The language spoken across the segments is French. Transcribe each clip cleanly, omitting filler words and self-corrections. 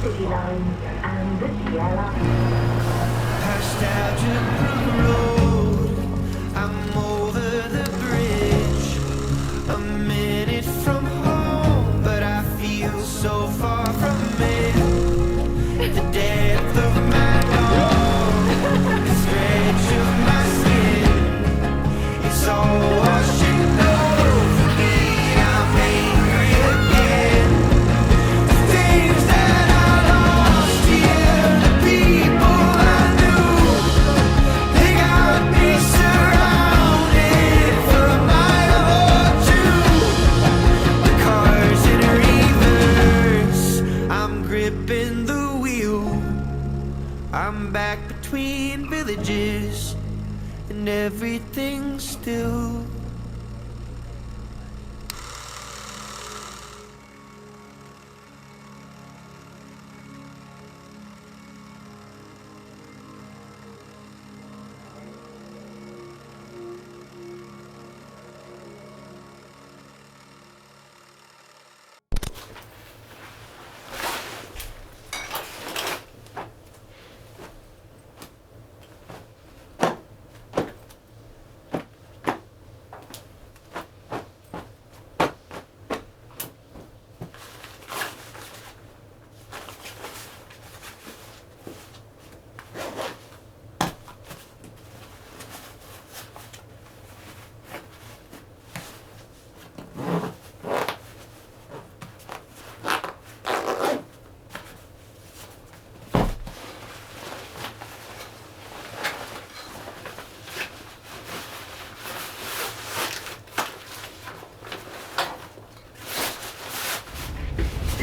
City Line and the DLR. Road, I'm over the bridge, a minute from home, but I feel so far from it. The depth of my love, the stretch of my skin, it's all washing over me. I'm angry again. The things that I lost here, the people I knew, they got me surrounded for a mile or two. The car's in reverse, I'm gripping the wheel. I'm back between villages and everything's still.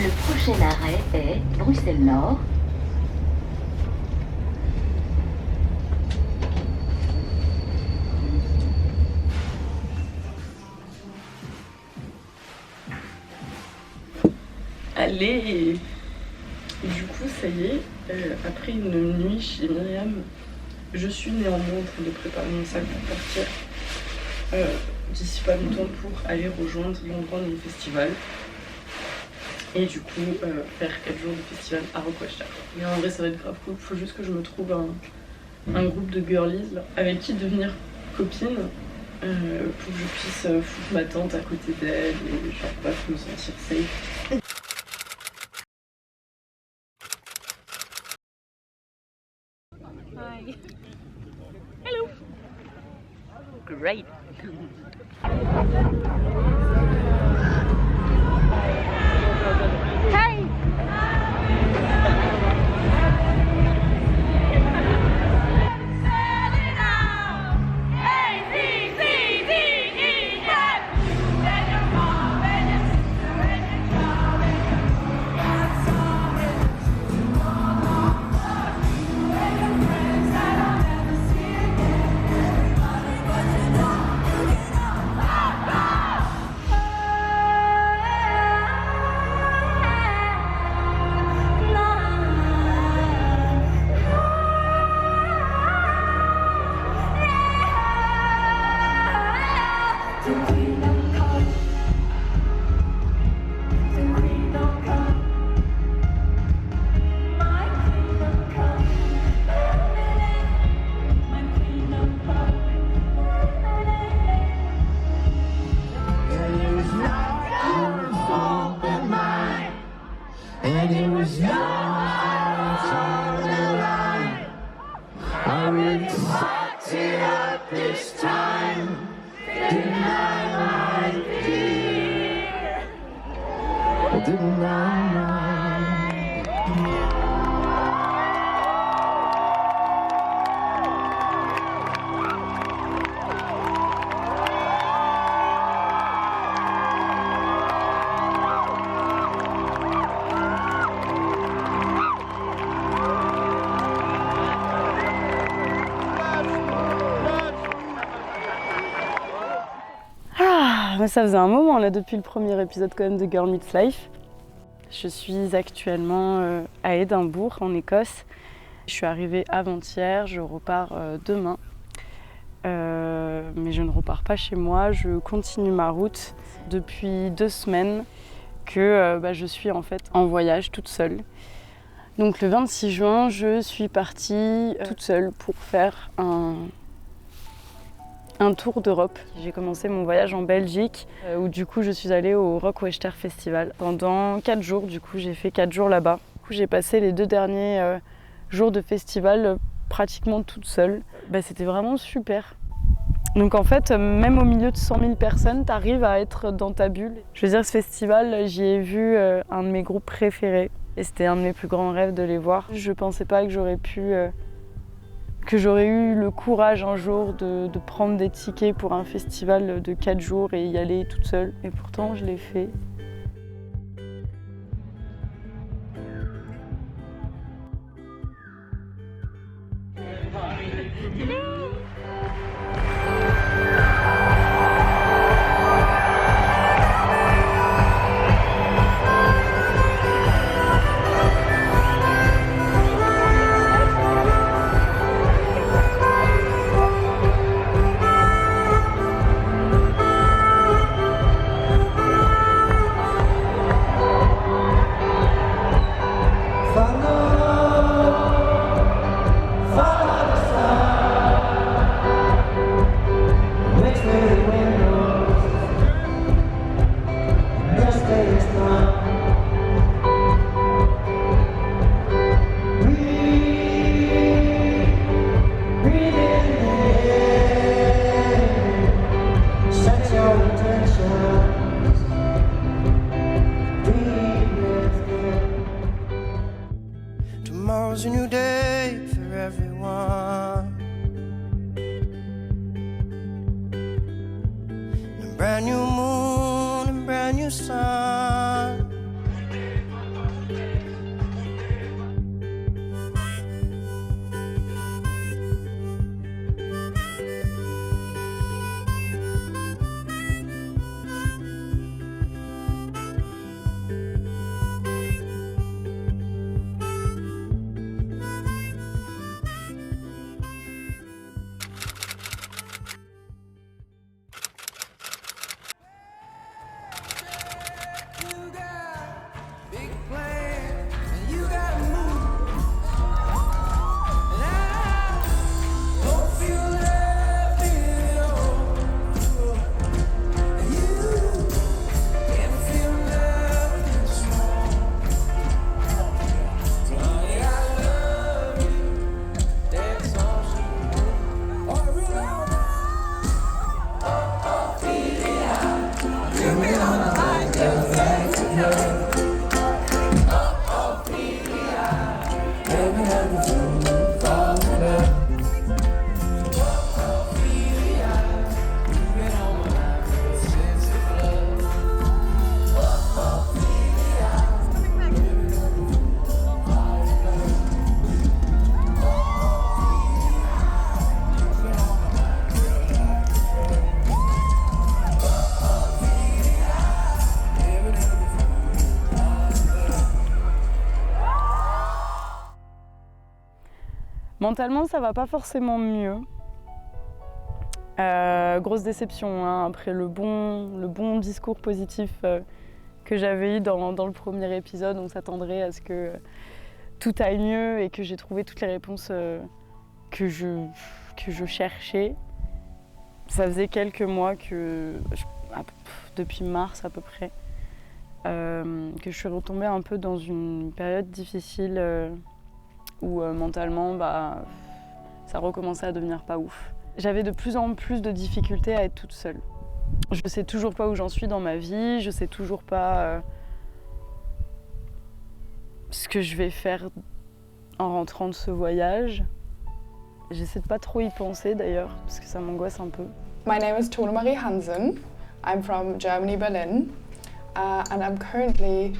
Le prochain arrêt est Bruxelles-Nord. Allez! Du coup, ça y est, après une nuit chez Myriam, je suis néanmoins en train de préparer mon sac pour partir d'ici pas longtemps pour aller rejoindre l'endroit du festival. Et du coup, faire 4 jours de festival à Roquechère. Mais en vrai, ça va être grave cool. Faut juste que je me trouve un groupe de girlies là, avec qui devenir copine pour que je puisse foutre ma tante à côté d'elle et genre bref, me sentir safe. Hi. Hello. Great. Hey. And it was your heart on the line. I really fucked it up this time. Didn't I, my dear? Didn't I, my dear? Ça faisait un moment là depuis le premier épisode quand même de Girl Meets Life. Je suis actuellement à Édimbourg en Écosse. Je suis arrivée avant-hier, je repars demain. Mais je ne repars pas chez moi, je continue ma route depuis 2 semaines que je suis en fait en voyage toute seule. Donc le 26 juin, je suis partie toute seule pour faire un tour d'Europe. J'ai commencé mon voyage en Belgique où du coup je suis allée au Rock Werchter Festival. Pendant 4 jours, du coup j'ai fait 4 jours là-bas. Du coup j'ai passé les 2 derniers jours de festival pratiquement toute seule. C'était vraiment super. Donc en fait, même au milieu de 100 000 personnes, tu arrives à être dans ta bulle. Je veux dire, ce festival, j'y ai vu un de mes groupes préférés. Et c'était un de mes plus grands rêves de les voir. Je pensais pas que j'aurais eu le courage un jour de prendre des tickets pour un festival de 4 jours et y aller toute seule. Et pourtant, je l'ai fait. Tomorrow's a new day for everyone. A brand new moon and brand new sun. Mentalement, ça va pas forcément mieux. Grosse déception, hein, après le bon discours positif que j'avais eu dans le premier épisode. On s'attendrait à ce que tout aille mieux et que j'ai trouvé toutes les réponses que je cherchais. Ça faisait quelques mois depuis mars à peu près, que je suis retombée un peu dans une période difficile où mentalement, ça recommençait à devenir pas ouf. J'avais de plus en plus de difficultés à être toute seule. Je sais toujours pas où j'en suis dans ma vie, je sais toujours pas ce que je vais faire en rentrant de ce voyage. J'essaie de pas trop y penser d'ailleurs, parce que ça m'angoisse un peu. My name is Tone Marie Hansen. I'm from Germany, Berlin, and I'm currently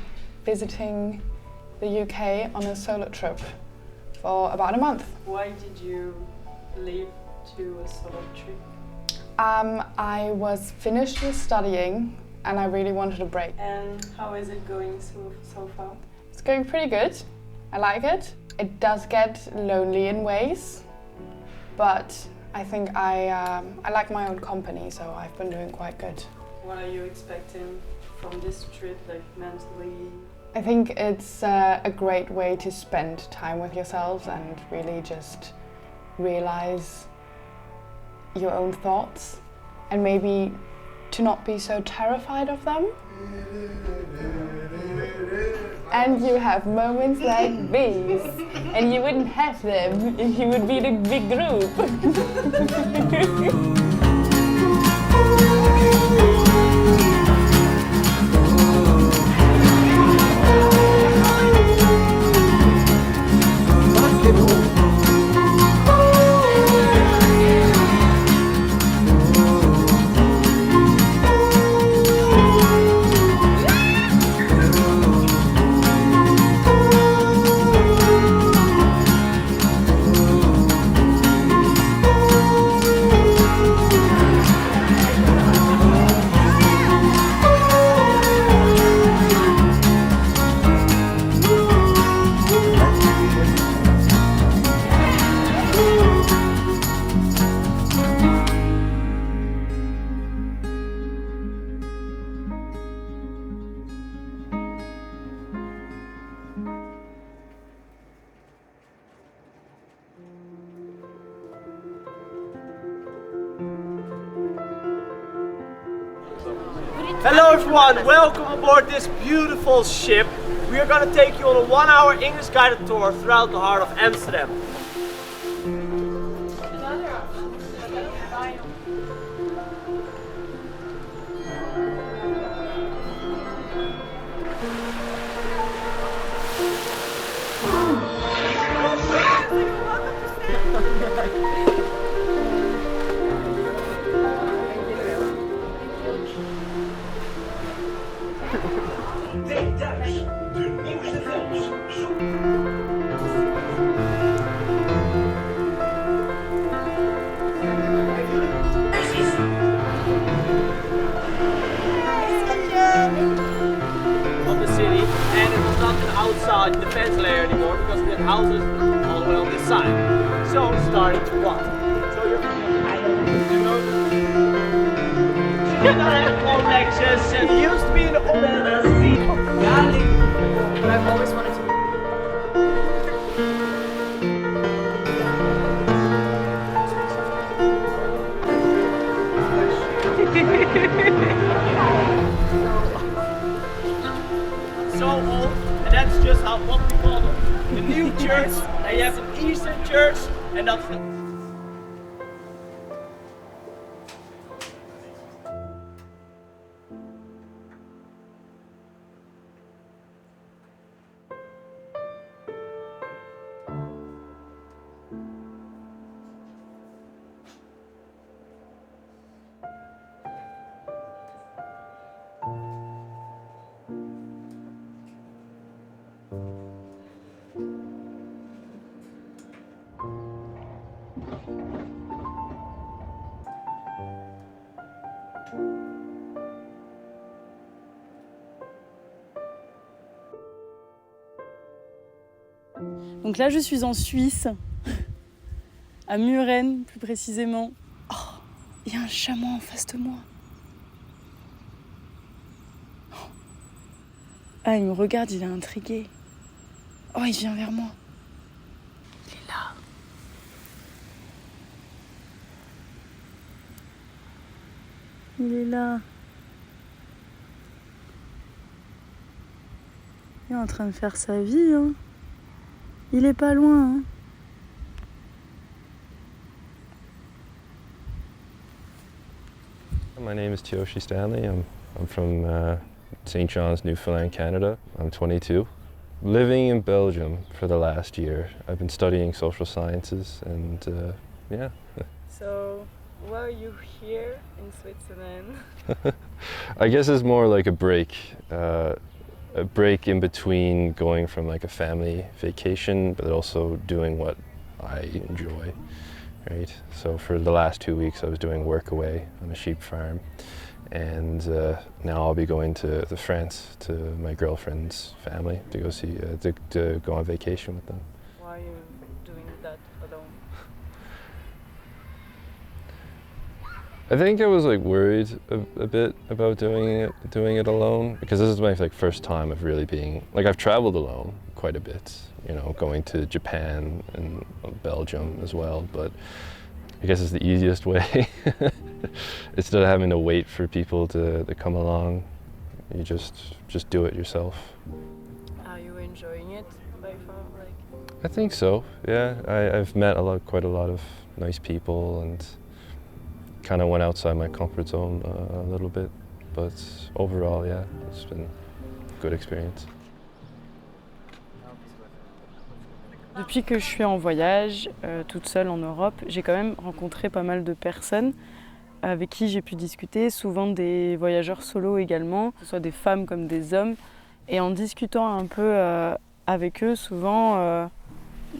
visiting the UK on a solo trip for about a month. Why did you leave to a solo trip? I was finished with studying and I really wanted a break. And how is it going so far? It's going pretty good. I like it. It does get lonely in ways, but I think I like my own company, so I've been doing quite good. What are you expecting from this trip, like mentally, I think it's a great way to spend time with yourselves and really just realize your own thoughts and maybe to not be so terrified of them. And you have moments like these, and you wouldn't have them if you would be in a big group. Hello everyone, welcome aboard this beautiful ship. We are going to take you on a 1-hour English guided tour throughout the heart of Amsterdam. Of the city, and it was not an outside defense layer anymore because we had houses all the way on this side. So starting to what? So you're connections and used to be in the old but I've always wanted to. So old, and that's just how what we call the new church. And you have an Eastern church, and that's the Donc là, je suis en Suisse, à Muren plus précisément. Oh, il y a un chameau en face de moi. Oh. Ah, il me regarde, il est intrigué. Oh, il vient vers moi. Il est là. Il est là. Il est en train de faire sa vie, hein. Il est pas loin, hein. My name is Tioshi Stanley. I'm from St. John's, Newfoundland, Canada. I'm 22. Living in Belgium for the last year. I've been studying social sciences and yeah. So, why are you here in Switzerland? I guess it's more like a break in between going from like a family vacation, but also doing what I enjoy, right? So for the last 2 weeks I was doing work away on a sheep farm, and now I'll be going to France to my girlfriend's family to go see, to go on vacation with them. Why are you doing that alone? I think I was like worried a bit about doing it alone, because this is my like first time of really being like, I've traveled alone quite a bit, you know, going to Japan and Belgium as well, but I guess it's the easiest way. Instead of having to wait for people to come along, you just do it yourself. Are you enjoying it by far? Like? I think so, yeah. I've met quite a lot of nice people and kind of went outside my comfort zone a little bit, but overall, yeah, it's been a good experience. Depuis que je suis en voyage, toute seule en Europe, j'ai quand même rencontré pas mal de personnes avec qui j'ai pu discuter, souvent des voyageurs solos également, que ce soit des femmes comme des hommes. Et en discutant un peu avec eux, souvent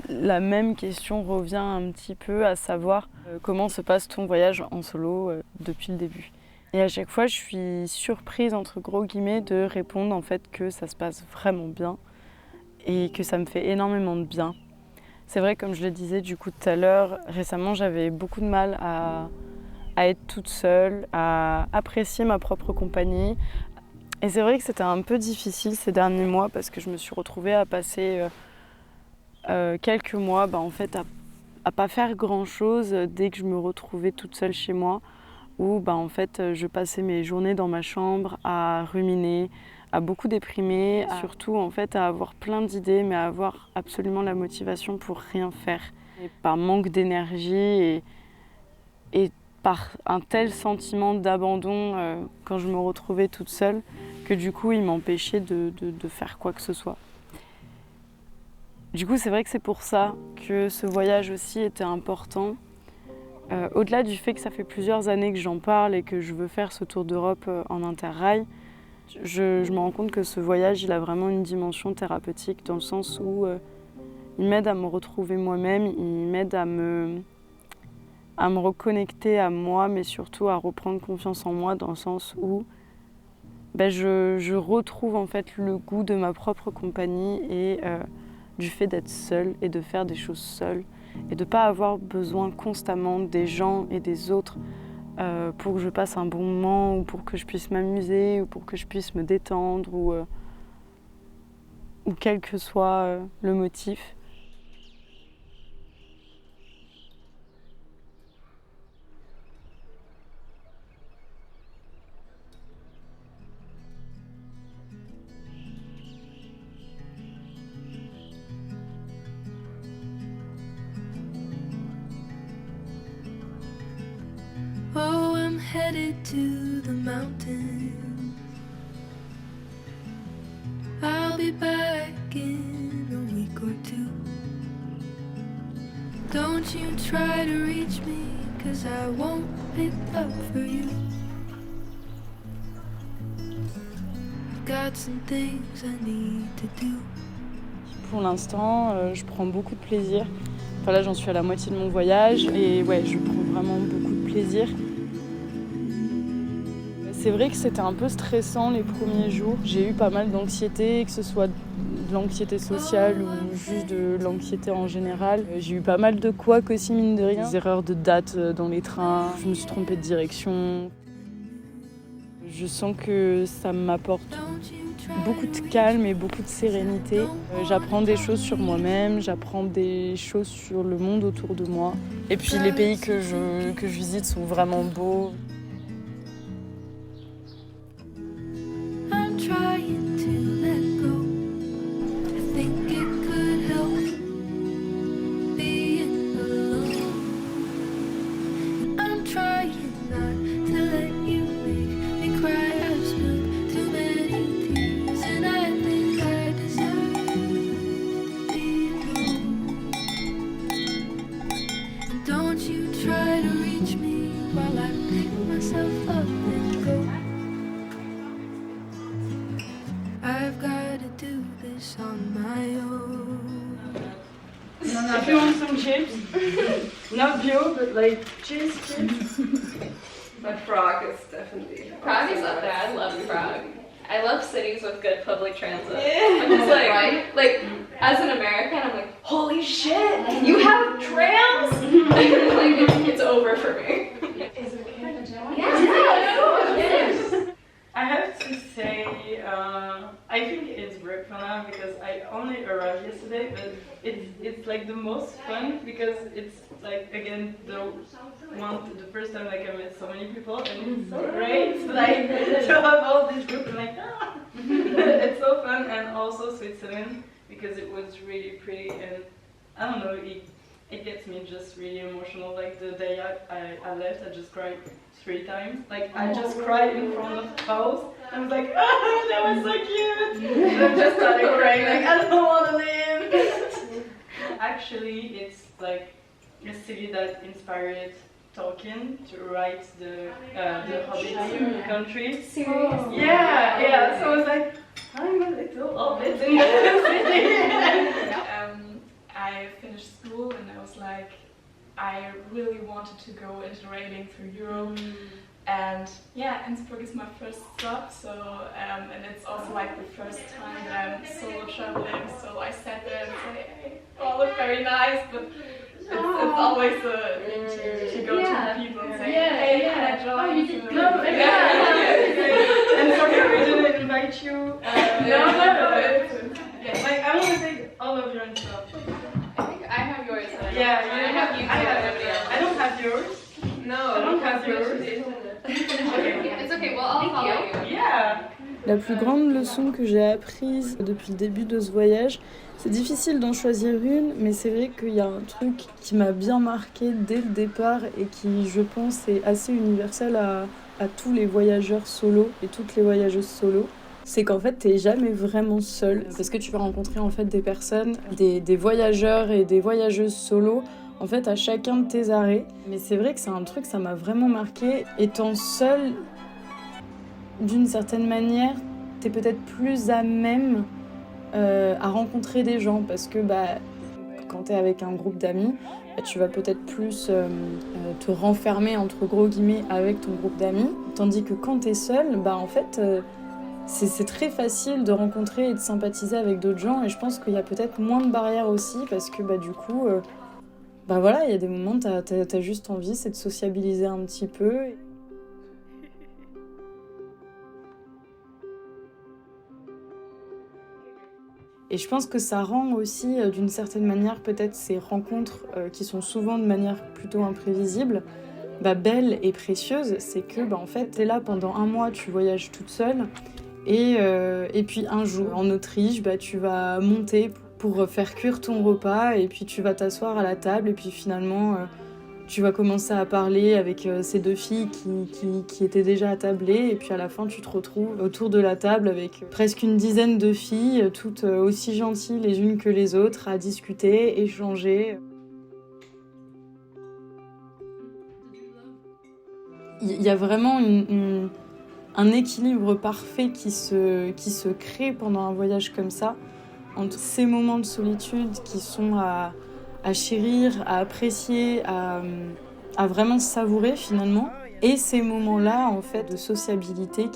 la même question revient un petit peu, à savoir comment se passe ton voyage en solo depuis le début. Et à chaque fois, je suis surprise, entre gros guillemets, de répondre en fait que ça se passe vraiment bien et que ça me fait énormément de bien. C'est vrai, comme je le disais du coup tout à l'heure, récemment j'avais beaucoup de mal à être toute seule, à apprécier ma propre compagnie. Et c'est vrai que c'était un peu difficile ces derniers mois parce que je me suis retrouvée à passer quelques mois en fait, à pas faire grand chose dès que je me retrouvais toute seule chez moi, où en fait, je passais mes journées dans ma chambre à ruminer, à beaucoup déprimer, surtout en fait à avoir plein d'idées mais à avoir absolument la motivation pour rien faire. Et par manque d'énergie et par un tel sentiment d'abandon quand je me retrouvais toute seule, que du coup il m'empêchait de faire quoi que ce soit. Du coup c'est vrai que c'est pour ça que ce voyage aussi était important. Au-delà du fait que ça fait plusieurs années que j'en parle et que je veux faire ce tour d'Europe en interrail, je me rends compte que ce voyage il a vraiment une dimension thérapeutique, dans le sens où il m'aide à me retrouver moi-même, il m'aide à me reconnecter à moi, mais surtout à reprendre confiance en moi, dans le sens où je retrouve en fait le goût de ma propre compagnie et du fait d'être seule et de faire des choses seule et de ne pas avoir besoin constamment des gens et des autres pour que je passe un bon moment ou pour que je puisse m'amuser ou pour que je puisse me détendre ou quel que soit le motif. Oh, I'm headed to the mountains. I'll be back in a week or two. Don't you try to reach me, 'cause I won't pick up for you. I've got some things I need to do. Pour l'instant, je prends beaucoup de plaisir. Enfin là, j'en suis à la moitié de mon voyage et ouais, je prends vraiment beaucoup de plaisir. C'est vrai que c'était un peu stressant les premiers jours. J'ai eu pas mal d'anxiété, que ce soit de l'anxiété sociale ou juste de l'anxiété en général. J'ai eu pas mal de couacs aussi, mine de rien. Des erreurs de date dans les trains, je me suis trompée de direction. Je sens que ça m'apporte beaucoup de calme et beaucoup de sérénité. J'apprends des choses sur moi-même, j'apprends des choses sur le monde autour de moi. Et puis les pays que je visite sont vraiment beaux. I'm trying to let go. I think it could help being alone. I'm trying not to let you make me cry. I've spilled too many tears, and I think I deserve to be alone. And don't you try to reach me while I pick myself up and go. I've got to do this on my own. If you want some chips, not bio, but like cheese chips. But Prague is definitely. Prague is up there. I love Prague. I love cities with good public transit. I'm just like as an American, I'm like, holy shit, you have trams? Like it's over for me. Is it okay? only arrived yesterday, but it's like the most fun because it's like again the first time like I met so many people and it's so great like to have all this group and like it's so fun, and also Switzerland because it was really pretty and I don't know, it gets me just really emotional. Like the day I left, I just cried 3 times. Like I just cried in front of the house. I was like, oh, that was so cute. And I just started crying like I don't want to live. Actually, it's like a city that inspired Tolkien to write the Hobbit country. Seriously? Yeah. So I was like, I'm a little hobbit in the city. I finished school and I was like, I really wanted to go interrailing through Europe. And yeah, Innsbruck is my first stop, so and it's also like the first time that I'm solo traveling. So I sat there and say, hey, all look very nice, but it's always a thing to go to the people and say, hey, can I join? Oh, you did go. And sorry we didn't invite you. No. Like I want to take all of your stuff. I think I have yours. Yeah, I have you. I don't have yours. No, I don't have yours. It's okay. Well, I'll follow you. Yeah. La plus grande leçon que j'ai apprise depuis le début de ce voyage, c'est difficile d'en choisir une, mais c'est vrai qu'il y a un truc qui m'a bien marqué dès le départ et qui, je pense, est assez universel à tous les voyageurs solos et toutes les voyageuses solos. C'est qu'en fait, t'es jamais vraiment seul, parce que tu vas rencontrer en fait des personnes, des voyageurs et des voyageuses solos, en fait, à chacun de tes arrêts. Mais c'est vrai que c'est un truc, ça m'a vraiment marqué. Étant seul, d'une certaine manière, t'es peut-être plus à même à rencontrer des gens, parce que quand t'es avec un groupe d'amis, tu vas peut-être plus te renfermer entre gros guillemets avec ton groupe d'amis, tandis que quand t'es seul, en fait c'est très facile de rencontrer et de sympathiser avec d'autres gens, et je pense qu'il y a peut-être moins de barrières aussi, parce que du coup voilà, il y a des moments t'as juste envie, c'est de sociabiliser un petit peu. Et je pense que ça rend aussi, d'une certaine manière, peut-être ces rencontres qui sont souvent de manière plutôt imprévisible, belles et précieuses. C'est que, en fait, t'es là pendant 1 mois, tu voyages toute seule, et puis un jour, en Autriche, tu vas monter pour faire cuire ton repas, et puis tu vas t'asseoir à la table, et puis finalement, tu vas commencer à parler avec ces 2 filles qui étaient déjà attablées, et puis à la fin tu te retrouves autour de la table avec presque une dizaine de filles, toutes aussi gentilles les unes que les autres, à discuter, échanger. Il y a vraiment un équilibre parfait qui se crée pendant un voyage comme ça, entre ces moments de solitude qui sont à chérir, à apprécier, à vraiment savourer finalement, et ces moments-là en fait de sociabilité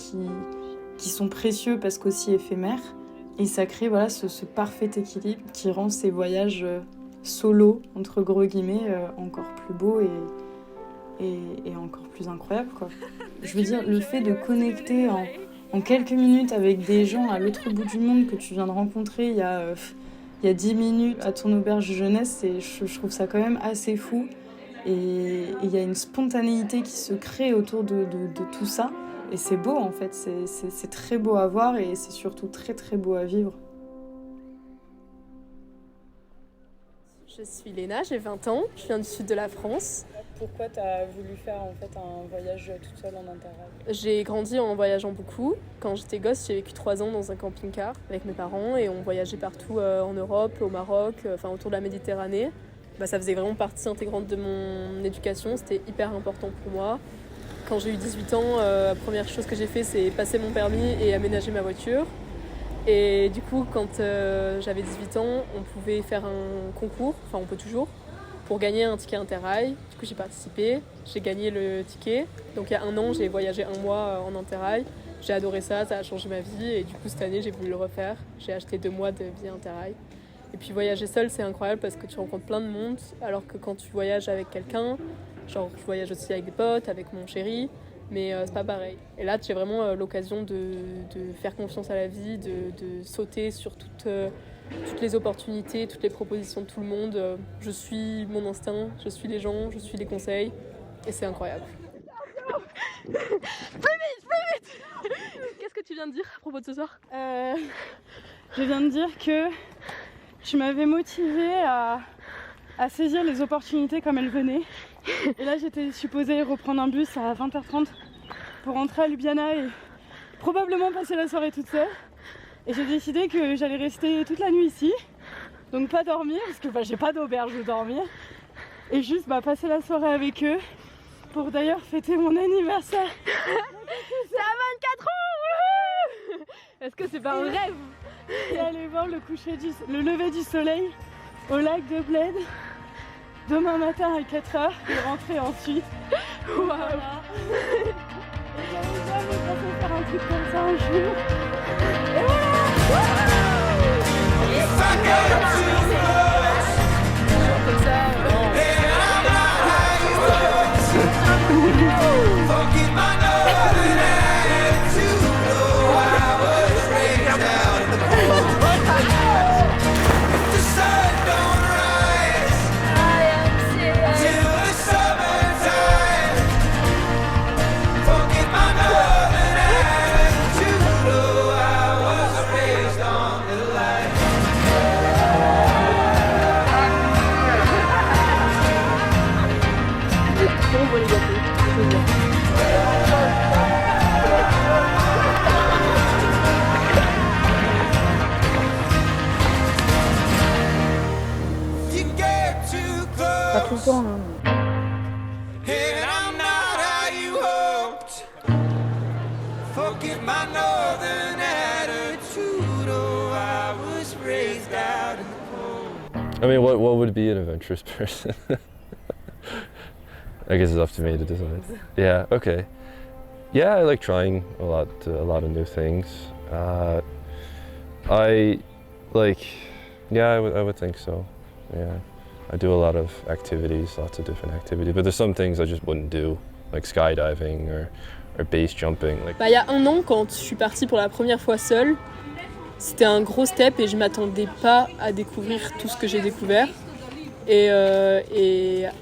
qui sont précieux parce qu'aussi éphémères, et ça crée ce parfait équilibre qui rend ces voyages solo entre gros guillemets encore plus beaux et encore plus incroyables, quoi. Je veux dire, le fait de connecter en quelques minutes avec des gens à l'autre bout du monde que tu viens de rencontrer il y a 10 minutes à ton auberge de jeunesse, je trouve ça quand même assez fou. Et il y a une spontanéité qui se crée autour de tout ça. Et c'est beau en fait, c'est très beau à voir, et c'est surtout très très beau à vivre. Je suis Léna, j'ai 20 ans, je viens du sud de la France. Pourquoi tu as voulu faire en fait un voyage toute seule en interrail ? J'ai grandi en voyageant beaucoup. Quand j'étais gosse, j'ai vécu 3 ans dans un camping-car avec mes parents, et on voyageait partout en Europe, au Maroc, autour de la Méditerranée. Ça faisait vraiment partie intégrante de mon éducation, c'était hyper important pour moi. Quand j'ai eu 18 ans, la première chose que j'ai fait, c'est passer mon permis et aménager ma voiture. Et du coup, quand j'avais 18 ans, on pouvait faire un concours, on peut toujours, pour gagner un ticket Interrail. Du coup, j'ai participé, j'ai gagné le ticket. Donc il y a 1 an, j'ai voyagé 1 mois en Interrail. J'ai adoré ça a changé ma vie, et du coup cette année, j'ai voulu le refaire. J'ai acheté 2 mois de billets Interrail. Et puis voyager seul, c'est incroyable parce que tu rencontres plein de monde, alors que quand tu voyages avec quelqu'un, je voyage aussi avec des potes, avec mon chéri, mais c'est pas pareil. Et là, j'ai vraiment l'occasion de faire confiance à la vie, de sauter sur toutes les opportunités, toutes les propositions de tout le monde. Je suis mon instinct, je suis les gens, je suis les conseils et c'est incroyable. Qu'est-ce que tu viens de dire à propos de ce soir? Je viens de dire que tu m'avais motivée à saisir les opportunités comme elles venaient. Et là, j'étais supposée reprendre un bus à 20h30 pour rentrer à Ljubljana et probablement passer la soirée toute seule. Et j'ai décidé que j'allais rester toute la nuit ici, donc pas dormir, parce que j'ai pas d'auberge où dormir, et juste passer la soirée avec eux, pour d'ailleurs fêter mon anniversaire. C'est à 24 ans. Est-ce que c'est pas un rêve? Et aller voir le lever du soleil au lac de Bled demain matin à 4h et rentrer ensuite. Waouh. Voilà. Et j'avais jamais pensé faire un truc comme ça un jour. Et voilà. Pas tout le temps, hein. I mean, what would be an adventurous person? I guess it's up to me to decide. Yeah, okay. Yeah, I like trying a lot of new things. I would think so. Yeah, I do a lot of activities, lots of different activities, but there's some things I just wouldn't do, like skydiving or base jumping. Il y a un an, quand je suis partie pour la première fois seule, c'était un gros step et je m'attendais pas à découvrir tout ce que j'ai découvert. Et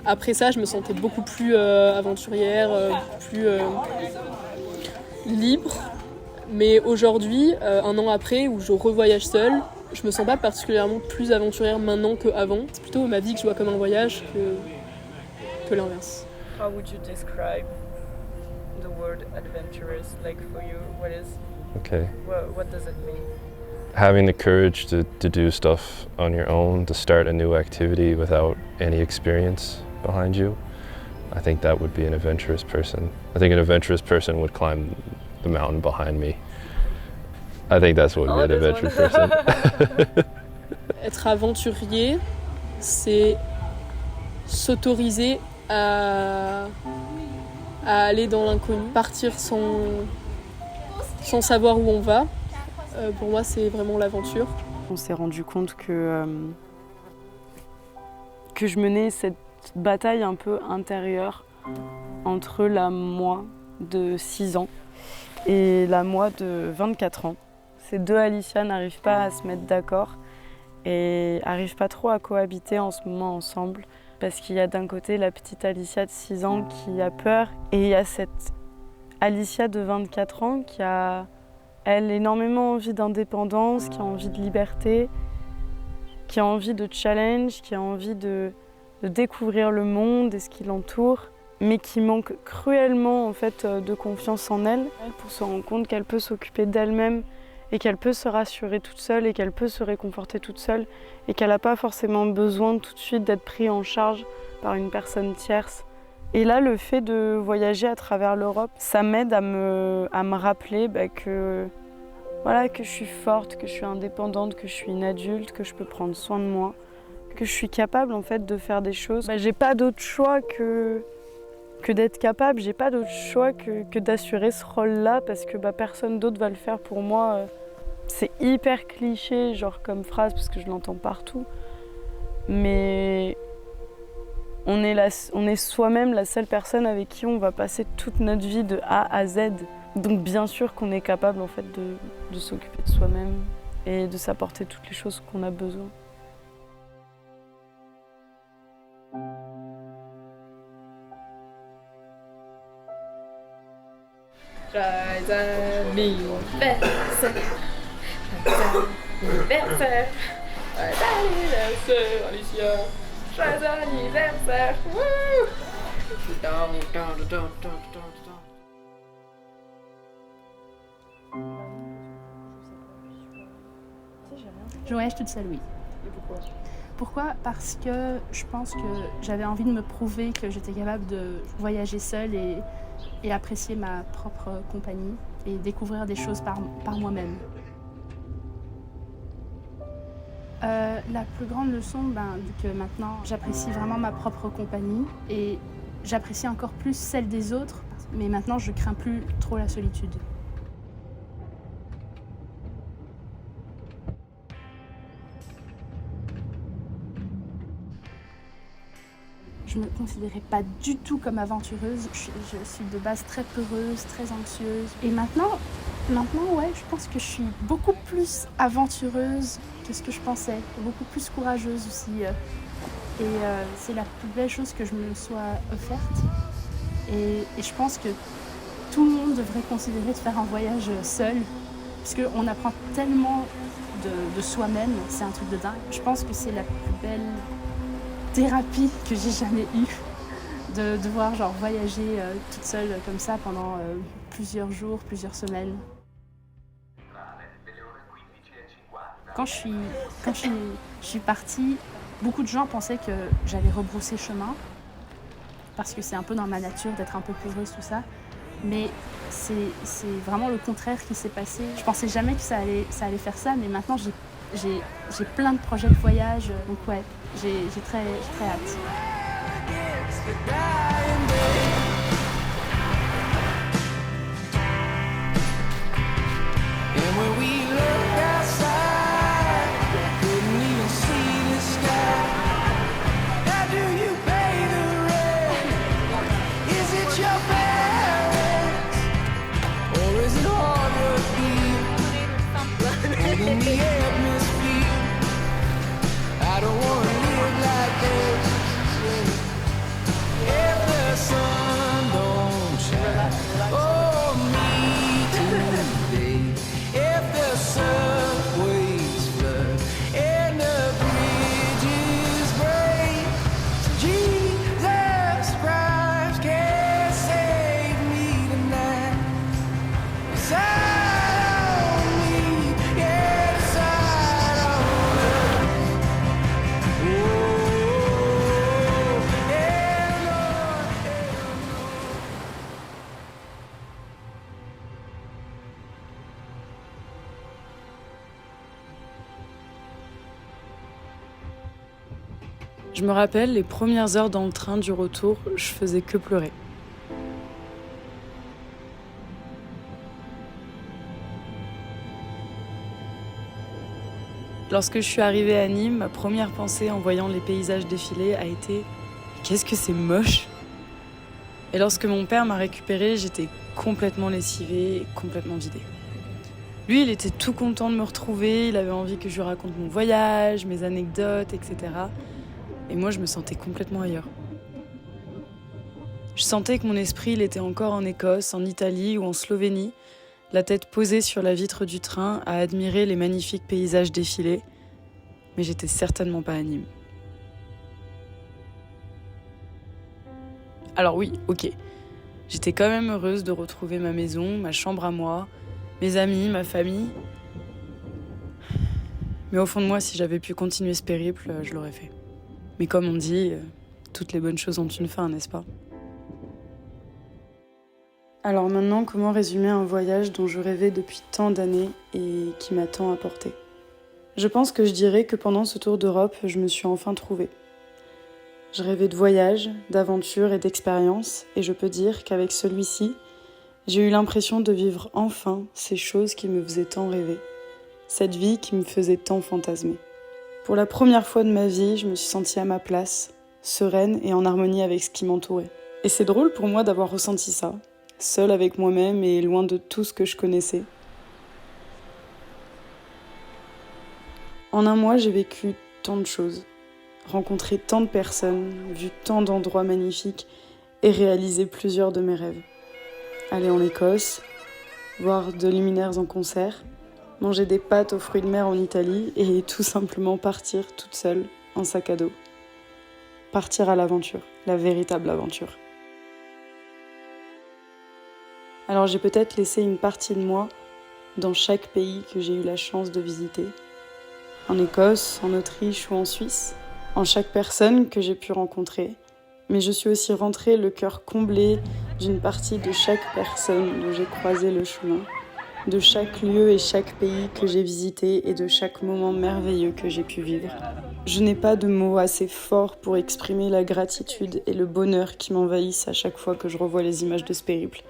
après ça, je me sentais beaucoup plus aventurière, plus libre. Mais aujourd'hui, un an après, où je revoyage seule, je me sens pas particulièrement plus aventurière maintenant qu'avant. C'est plutôt ma vie que je vois comme un voyage que l'inverse. How would you describe the word adventurous? Like for you, what is? Okay. What does it mean? Having the courage to do stuff on your own, to start a new activity without any experience behind you, I think that would be an adventurous person. I think an adventurous person would climb the mountain behind me. I think that's what would be an adventurous person. Être aventurier, c'est s'autoriser à aller dans l'inconnu, partir sans savoir où on va. Pour moi, c'est vraiment l'aventure. On s'est rendu compte que je menais cette bataille un peu intérieure entre la moi de 6 ans et la moi de 24 ans. Ces deux Alicia n'arrivent pas à se mettre d'accord et n'arrivent pas trop à cohabiter en ce moment ensemble parce qu'il y a d'un côté la petite Alicia de 6 ans qui a peur et il y a cette Alicia de 24 ans qui a elle énormément envie d'indépendance, qui a envie de liberté, qui a envie de challenge, qui a envie de découvrir le monde et ce qui l'entoure, mais qui manque cruellement en fait de confiance en elle pour se rendre compte qu'elle peut s'occuper d'elle-même et qu'elle peut se rassurer toute seule et qu'elle peut se réconforter toute seule et qu'elle n'a pas forcément besoin tout de suite d'être prise en charge par une personne tierce. Et là, le fait de voyager à travers l'Europe, ça m'aide à me rappeler que je suis forte, que je suis indépendante, que je suis une adulte, que je peux prendre soin de moi, que je suis capable en fait de faire des choses. J'ai pas d'autre choix que d'être capable, j'ai pas d'autre choix que d'assurer ce rôle-là parce que personne d'autre va le faire pour moi. C'est hyper cliché, genre comme phrase, parce que je l'entends partout. Mais on est soi-même la seule personne avec qui on va passer toute notre vie de A à Z. Donc bien sûr qu'on est capable en fait de s'occuper de soi-même et de s'apporter toutes les choses qu'on a besoin. Joyeux anniversaire, joyeux anniversaire, joyeux anniversaire, Alicia, joyeux anniversaire, wouh! Je voyage toute seule, oui. Et pourquoi ? Pourquoi ? Parce que je pense que j'avais envie de me prouver que j'étais capable de voyager seule et apprécier ma propre compagnie et découvrir des choses par moi-même. La plus grande leçon, vu que maintenant j'apprécie vraiment ma propre compagnie et j'apprécie encore plus celle des autres, mais maintenant je crains plus trop la solitude. Je me considérais pas du tout comme aventureuse. Je suis de base très peureuse, très anxieuse. Et maintenant, ouais, je pense que je suis beaucoup plus aventureuse que ce que je pensais. Beaucoup plus courageuse aussi. Et c'est la plus belle chose que je me sois offerte. Et je pense que tout le monde devrait considérer de faire un voyage seul. Puisqu'on apprend tellement de soi-même. C'est un truc de dingue. Je pense que c'est la plus belle thérapie que j'ai jamais eue, de devoir voyager toute seule comme ça pendant plusieurs jours, plusieurs semaines. Quand je suis partie, beaucoup de gens pensaient que j'allais rebrousser chemin, parce que c'est un peu dans ma nature d'être un peu peureuse, tout ça. Mais c'est vraiment le contraire qui s'est passé. Je pensais jamais que ça allait faire ça, mais maintenant j'ai plein de projets de voyage, donc ouais, j'ai très hâte. Je me rappelle, les premières heures dans le train du retour, je faisais que pleurer. Lorsque je suis arrivée à Nîmes, ma première pensée en voyant les paysages défiler a été « Qu'est-ce que c'est moche !» Et lorsque mon père m'a récupérée, j'étais complètement lessivée et complètement vidée. Lui, il était tout content de me retrouver, il avait envie que je lui raconte mon voyage, mes anecdotes, etc. Et moi, je me sentais complètement ailleurs. Je sentais que mon esprit, il était encore en Écosse, en Italie ou en Slovénie, la tête posée sur la vitre du train à admirer les magnifiques paysages défiler. Mais j'étais certainement pas à Nîmes. Alors oui, ok. J'étais quand même heureuse de retrouver ma maison, ma chambre à moi, mes amis, ma famille. Mais au fond de moi, si j'avais pu continuer ce périple, je l'aurais fait. Mais comme on dit, toutes les bonnes choses ont une fin, n'est-ce pas ? Alors maintenant, comment résumer un voyage dont je rêvais depuis tant d'années et qui m'a tant apporté ? Je pense que je dirais que pendant ce tour d'Europe, je me suis enfin trouvée. Je rêvais de voyage, d'aventure et d'expérience, et je peux dire qu'avec celui-ci, j'ai eu l'impression de vivre enfin ces choses qui me faisaient tant rêver, cette vie qui me faisait tant fantasmer. Pour la première fois de ma vie, je me suis sentie à ma place, sereine et en harmonie avec ce qui m'entourait. Et c'est drôle pour moi d'avoir ressenti ça, seule avec moi-même et loin de tout ce que je connaissais. En un mois, j'ai vécu tant de choses, rencontré tant de personnes, vu tant d'endroits magnifiques et réalisé plusieurs de mes rêves. Aller en Écosse, voir The Luminaires en concert, manger des pâtes aux fruits de mer en Italie et tout simplement partir toute seule en sac à dos. Partir à l'aventure, la véritable aventure. Alors j'ai peut-être laissé une partie de moi dans chaque pays que j'ai eu la chance de visiter. En Écosse, en Autriche ou en Suisse, en chaque personne que j'ai pu rencontrer. Mais je suis aussi rentrée le cœur comblé d'une partie de chaque personne dont j'ai croisé le chemin, de chaque lieu et chaque pays que j'ai visité et de chaque moment merveilleux que j'ai pu vivre. Je n'ai pas de mots assez forts pour exprimer la gratitude et le bonheur qui m'envahissent à chaque fois que je revois les images de ce périple.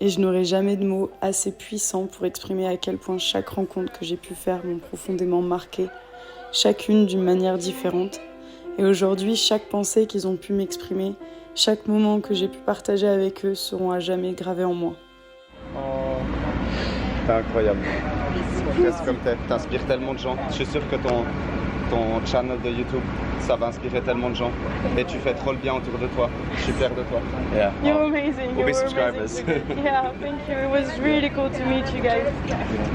Et je n'aurai jamais de mots assez puissants pour exprimer à quel point chaque rencontre que j'ai pu faire m'ont profondément marqué, chacune d'une manière différente. Et aujourd'hui, chaque pensée qu'ils ont pu m'exprimer, chaque moment que j'ai pu partager avec eux seront à jamais gravés en moi. T'es incroyable. Reste comme t'inspires tellement de gens. Je suis sûr que ton channel de YouTube, ça va inspirer tellement de gens. Et tu fais trop le bien autour de toi. Je suis fier de toi. Yeah. You're amazing. We'll be subscribers. Yeah, thank you. It was really cool to meet you guys.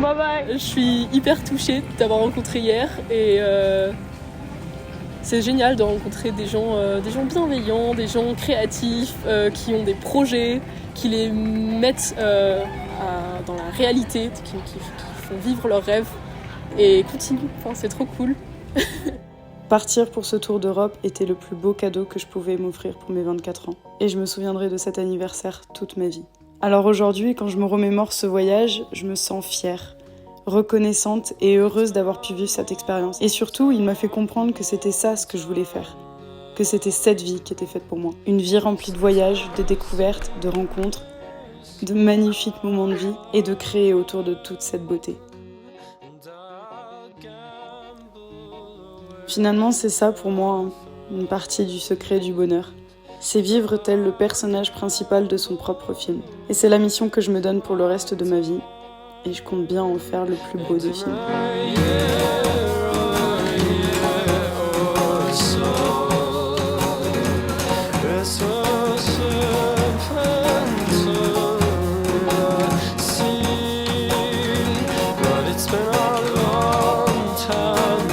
Bye bye. Je suis hyper touchée de t'avoir rencontré hier et c'est génial de rencontrer des gens bienveillants, des gens créatifs, qui ont des projets, qui les mettent dans la réalité, qui font vivre leurs rêves et continuent. Enfin, c'est trop cool. Partir pour ce tour d'Europe était le plus beau cadeau que je pouvais m'offrir pour mes 24 ans. Et je me souviendrai de cet anniversaire toute ma vie. Alors aujourd'hui, quand je me remémore ce voyage, je me sens fière, reconnaissante et heureuse d'avoir pu vivre cette expérience. Et surtout, il m'a fait comprendre que c'était ça ce que je voulais faire. Que c'était cette vie qui était faite pour moi. Une vie remplie de voyages, de découvertes, de rencontres, de magnifiques moments de vie et de créer autour de toute cette beauté. Finalement, c'est ça pour moi, une partie du secret du bonheur. C'est vivre tel le personnage principal de son propre film. Et c'est la mission que je me donne pour le reste de ma vie. Et je compte bien en faire le plus beau des films. It's been a long time